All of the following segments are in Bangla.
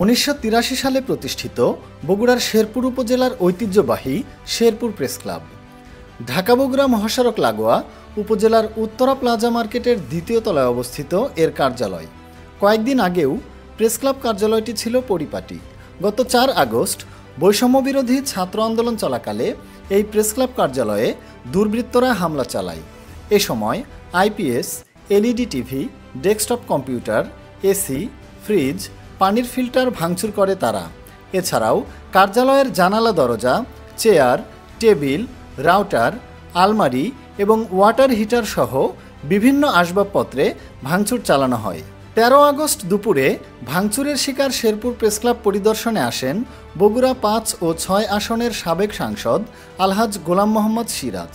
1983 সালে প্রতিষ্ঠিত বগুড়ার শেরপুর উপজেলার ঐতিহ্যবাহী শেরপুর প্রেস ক্লাব। ঢাকা বগুড়া মহাসড়ক লাগোয়া উপজেলার উত্তরা প্লাজা মার্কেটের দ্বিতীয় তলায় অবস্থিত এর কার্যালয়। কয়েকদিন আগেও প্রেস ক্লাব কার্যালয়টি ছিল পরিপাটি। গত 4 আগস্ট বৈষম্যবিরোধী ছাত্র আন্দোলন চলাকালে এই প্রেস ক্লাব কার্যালয়ে দুর্বৃত্তরা হামলা চালায়। এ সময় IPS, LED TV, desktop computer, AC, fridge, পানির ফিল্টার ভাঙচুর করে তারা। এছাড়াও কার্যালয়ের জানালা দরজা, চেয়ার, টেবিল, রাউটার, আলমারি এবং ওয়াটার হিটার সহ বিভিন্ন আসবাবপত্রে ভাঙচুর চালানো হয়। 13 আগস্ট দুপুরে ভাঙচুরের শিকার শেরপুর প্রেসক্লাব পরিদর্শনে আসেন বগুড়া 5 ও 6 আসনের সাবেক সাংসদ আলহাজ গোলাম মোহাম্মদ সিরাজ।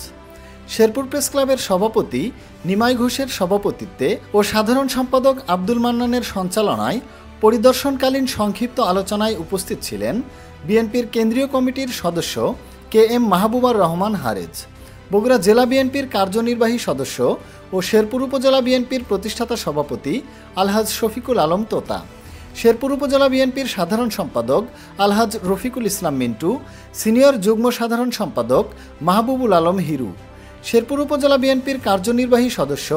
শেরপুর প্রেস ক্লাবের সভাপতি নিমাই ঘোষের সভাপতিত্বে ও সাধারণ সম্পাদক আব্দুল মান্নানের সঞ্চালনায় পরিদর্শনকালীন সংক্ষিপ্ত আলোচনায় উপস্থিত ছিলেন বিএনপির কেন্দ্রীয় কমিটির সদস্য KM মাহবুবুর রহমান হারেজ, বগুড়া জেলা বিএনপির কার্যনির্বাহী সদস্য ও শেরপুর উপজেলা বিএনপির প্রতিষ্ঠাতা সভাপতি আলহাজ শফিকুল আলম তোতা, শেরপুর উপজেলা বিএনপির সাধারণ সম্পাদক আলহাজ রফিকুল ইসলাম মিন্টু, সিনিয়র যুগ্ম সাধারণ সম্পাদক মাহবুবুল আলম হিরু, শেরপুর উপজেলা বিএনপির কার্যনির্বাহী সদস্য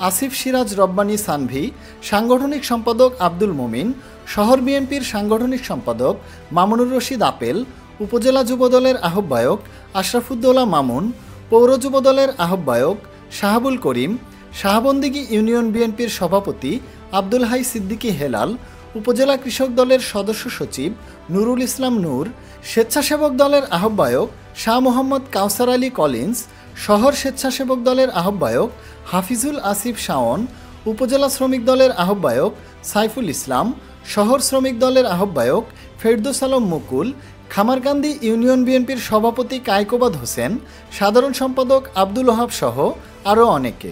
আসিফ সিরাজ রব্বানী সানভি, সাংগঠনিক সম্পাদক আব্দুল মোমিন, শহর বিএনপির সাংগঠনিক সম্পাদক মামুনুর রশিদ আপেল, উপজেলা যুবদলের আহ্বায়ক আশরাফুদ্দৌলা মামুন, পৌর যুবদলের আহ্বায়ক শাহাবুল করিম, শাহবন্দিগি ইউনিয়ন বিএনপির সভাপতি আব্দুল হাই সিদ্দিকী হেলাল, উপজেলা কৃষক দলের সদস্য সচিব নুরুল ইসলাম নূর, স্বেচ্ছাসেবক দলের আহ্বায়ক শাহ মোহাম্মদ কাউসার আলী কলিন্স, শহর স্বেচ্ছাসেবক দলের আহ্বায়ক হাফিজুল আসিফ শাওন, উপজেলা শ্রমিক দলের আহ্বায়ক সাইফুল ইসলাম, শহর শ্রমিক দলের আহ্বায়ক ফেরদৌস আলম মুকুল, খামারকান্দি ইউনিয়ন বিএনপির সভাপতি কায়কোবাদ হোসেন, সাধারণ সম্পাদক আব্দুল ওহাব সহ আরও অনেকে।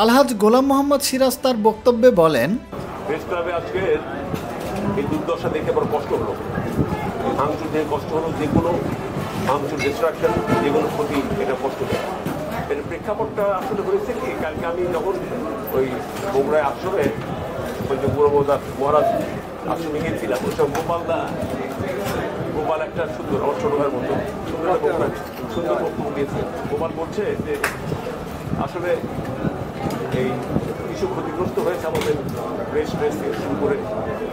আলহাজ গোলাম মোহাম্মদ সিরাজ তার বক্তব্যে বলেন, প্রেস ক্লাবে আজকে এই দুর্দশা দেখে বড় কষ্ট হলো। ভাঙচুর দেখে কষ্ট হলো, যে কোনো ভাঙচুর ডিস্ট্রাকশন, যে কোনো ক্ষতি, এটা কষ্ট দেয়। এর প্রেক্ষাপটটা আসলে হয়েছে কি, কালকে আমি যখন ওই বগুড়ায় আসলে ওই যে গুরুবদার মহারাজ আসলে গিয়েছিলাম, ওইসব গোপাল একটা সুন্দর, আমার ছোট ভাইয়ের মতো সুন্দর বক্তব্য দিয়েছে। গোপাল বলছে যে আসলে এই কিছু ক্ষতিগ্রস্ত হয়েছে আমাদের প্রেস থেকে শুরু করে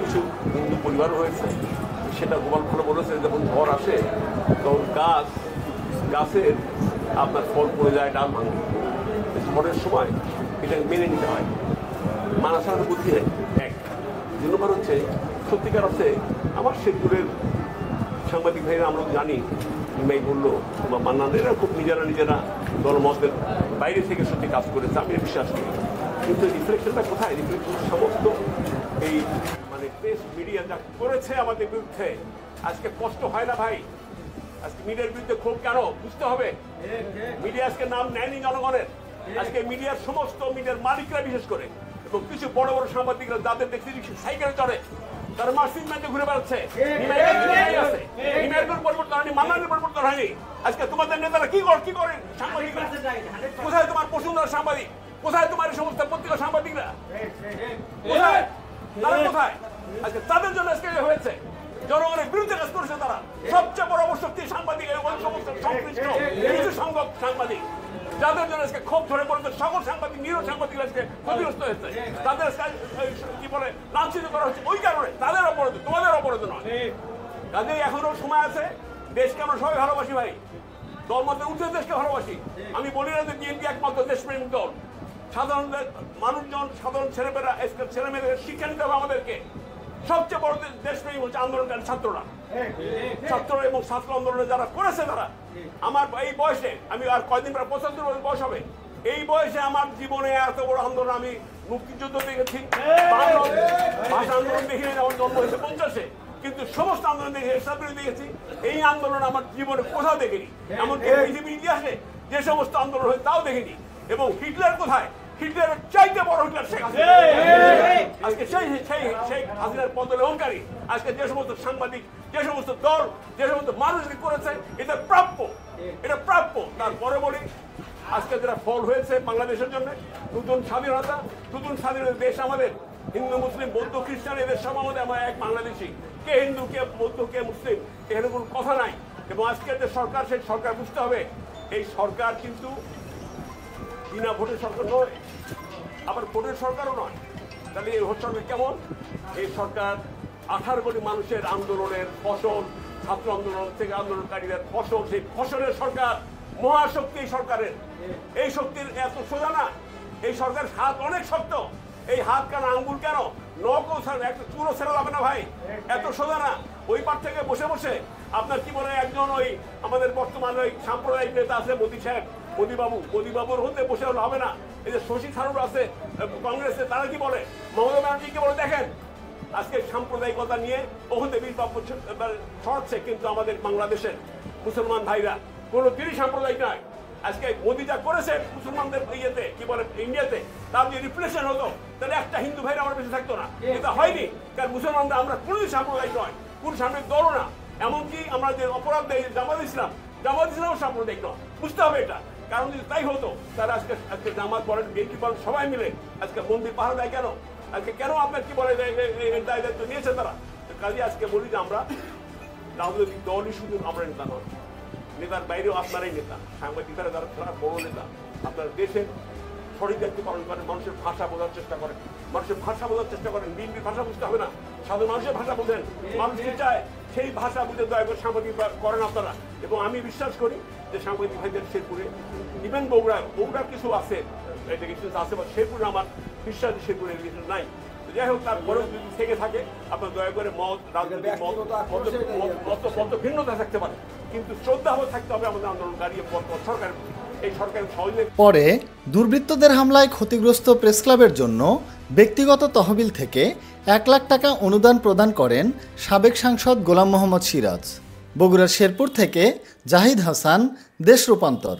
কিছু হিন্দু পরিবারও হয়েছে। সেটা গোপাল ফলে বলেছে, যখন ঝড় আসে তখন গাছের আপনার ফল পড়ে যায়, ডাল ভাঙে। ঝড়ের সময় এটাকে মেনে নিতে হয়, মানা ছাড়া বুদ্ধি নেই। এক নম্বর হচ্ছে, সত্যিকার আছে আমার শেরপুরের সাংবাদিক ভাইরা আমরা জানি, নিমাই বললো বা মান্নানেরা খুব নিজেরা দলমতের বাইরে থেকে সত্যি কাজ করেছে, আমি বিশ্বাস করি। কিন্তু রিফ্লেকশনটা কোথায়? রিফ্লেকশন সমস্ত এই মানে প্রেস মিডিয়া যা করেছে আমাদের বিরুদ্ধে। আজকে কষ্ট হয় না ভাই? আজকে মিডিয়ার বিরুদ্ধে ক্ষোভ কেন? বুঝতে হবে। মিডিয়া আজকে নাম নেয়নি জনগণের। আজকে মিডিয়ার সমস্ত মিডিয়ার মালিকরা বিশেষ করে এবং কিছু বড় বড় সাংবাদিকরা যাদের দেখছি সাইকেলে চড়ে, তারা মার্সিং ম্যাচে ঘুরে বেড়াচ্ছে। পরিবর্তন হয়নি, মান্নানের পরিবর্তন হয়নি। আজকে তোমাদের নেতারা কি করেন? সাংবাদিকরা কোথায়? তোমার বসুন্ধরা সাংবাদিক কোথায়? তোমার এই সমস্ত পত্রিকা সাংবাদিকরা কোথায়? তারা কোথায়? আজকে তাদের জন্য আজকে হয়েছে, জনগণের বিরুদ্ধে কাজ করেছে তারা। সবচেয়ে বড় অবশক্তি সাংবাদিক, ওই সমস্ত সংশ্লিষ্ট কিছু সংখ্যক সাংবাদিক যাদের জন্য আজকে ক্ষোভ ধরে পড়েছে। সকল সাংবাদিক, নিরীহ সাংবাদিক আজকে ক্ষতিগ্রস্ত হয়েছে, তাদের কি বলে লাঞ্ছিত করা হচ্ছে। ওই কারণে তাদের অপরাধ, তোমাদের অপরাধ নয়। কাজেই এখনো সময় আছে। দেশকে আমরা সবাই ভালোবাসি ভাই, দল মধ্যে উঠে দেশকে ভালোবাসি। আমি বলি না যে বিএনপি একমাত্র দেশপ্রেমিক দল। সাধারণ মানুষজন, সাধারণ ছেলেমেয়েদের শিক্ষা নিতে হবে আমাদেরকে। সবচেয়ে বড় দেশপ্রেমী হচ্ছে আন্দোলনকারী ছাত্ররা এবং ছাত্র আন্দোলনে যারা করেছে তারা। আমার এই বয়সে, আমি আর কয়দিন পর 75 বছর বয়স হবে, এই বয়সে আমার জীবনে এত বড় আন্দোলন আমি মুক্তিযুদ্ধ দেখেছি, ভাষা আন্দোলন দেখিনি, আমার জন্ম হয়েছে 50-এ, কিন্তু সমস্ত আন্দোলন দেখে দেখেছি। এই আন্দোলন আমার জীবনে কোথাও দেখিনি, এমনকি পৃথিবীর ইতিহাসে যে সমস্ত আন্দোলন হয়েছে তাও দেখিনি। এবং হিটলার কোথায়? হিটলারের চাইতে বড় হিটলার শেখ হাসিনা। আজকে সেই হাসিনার বদলে অহংকারী আজকে যে সমস্ত সাংবাদিক, যে সমস্ত দল, যে সমস্ত মানুষকে করেছে, এটা প্রাপ্য, এটা প্রাপ্য। তারপরে বলি, আজকে যেটা ফল হয়েছে বাংলাদেশের জন্য, নতুন স্বাধীনতা দেশ আমাদের, হিন্দু মুসলিম বৌদ্ধ খ্রিস্টান এদের সব আমাদের আমরা এক বাংলাদেশি। কে হিন্দু, কে বৌদ্ধ, কে মুসলিম, এখানে কোনো কথা নাই। এবং আজকের যে সরকার, সেই সরকার বুঝতে হবে এই সরকার কিন্তু বিনা ভোটের সরকার নয়, আবার ভোটের সরকারও নয়। তাহলে এই সরকার কেমন? এই সরকার 18 কোটি মানুষের আন্দোলনের ফসল, ছাত্র আন্দোলন থেকে আন্দোলনকারীদের ফসল, সেই ফসলের সরকার, মহাশক্তি এই সরকারের। এই শক্তির এত সোজা না, এই সরকারের হাত অনেক শক্ত। এই হাত কেন, আঙ্গুল কেন, নখও একটা চুরো ছেড়ে যাবে না ভাই, এত সোজা না। ওই পার থেকে বসে বসে আপনার কি বলে একজন ওই আমাদের বর্তমান ওই সাম্প্রদায়িক নেতা আছে মোদী সাহেব, মোদীবাবুর হতে বসে হবে না। এই যে শশী থারুর আছে কংগ্রেসে, তারা কি বলে, মমতা ব্যানার্জি কি বলে দেখেন। আজকে সাম্প্রদায়িকতা নিয়ে ওখানে বীরবাবু ছড়াচ্ছে, কিন্তু আমাদের বাংলাদেশের মুসলমান ভাইরা কোনো দিনই সাম্প্রদায়িক নয়। আজকে মোদী যা করেছে মুসলমানদের ইয়েতে কি বলে ইন্ডিয়াতে, তার যদি রিপ্লেশন হতো তাহলে একটা হিন্দু ভাইরা আমার বেঁচে থাকতো না। এটা হয়নি, কারণ মুসলমানরা আমরা কোনোদিন সাম্প্রদায়িক নয়, কোন সাময়িক দলও না। এমনকি আমরা যে অপরাধ দেয় জামাত ইসলামও সাম্প্রদায়িক নয়, বুঝতে হবে এটা। কারণ যদি তাই হতো তাহলে আজকে জামাত বলেন, বিএনপি বলেন, সবাই মিলে আজকে মন্দির পাহারা দেয় কেন? আজকে কেন আপনার কি বলে দায়িত্ব নিয়েছে তারা? কাজে আজকে বলি যে আমরা রাজনৈতিক দলই শুধু আমরা নেতা নয়, নেতার বাইরেও আপনারাই নেতা, সাংবাদিকরা যারা বড় নেতা, আপনার দেশের সঠিক দায়িত্ব পালন করেন, মানুষের ভাষা বোঝার চেষ্টা করেন, বিএনপির ভাষা বুঝতে হবে না, সাধারণ মানুষের ভাষা বোঝেন, মানুষ কি চায় সেই ভাষা বুঝে দয়া করে সাংবাদিক করেন আপনারা। এবং আমি বিশ্বাস করি যে সাংবাদিক ভাইদের শেরপুরে, ইভেন বগুড়ার কিছু আছে এডুকেশন আছে, বা শেরপুরে আমার বিশ্বাস শেরপুরে এডুকেশন নাই। যাই হোক, তারপরেও যদি থেকে থাকে আপনার দয়া করে মত, রাজনৈতিক মত ভিন্নতা থাকতে পারে, কিন্তু শ্রদ্ধা থাকতে হবে আমাদের আন্দোলনকারী সরকারের। এই সরকারের সহযোগিতা। পরে দুর্বৃত্তদের হামলায় ক্ষতিগ্রস্ত প্রেস ক্লাবের জন্য ব্যক্তিগত তহবিল থেকে 1 লাখ টাকা অনুদান প্রদান করেন সাবেক সাংসদ গোলাম মোহাম্মদ সিরাজ। বগুড়ার শেরপুর থেকে জাহিদ হাসান, দেশ রূপান্তর।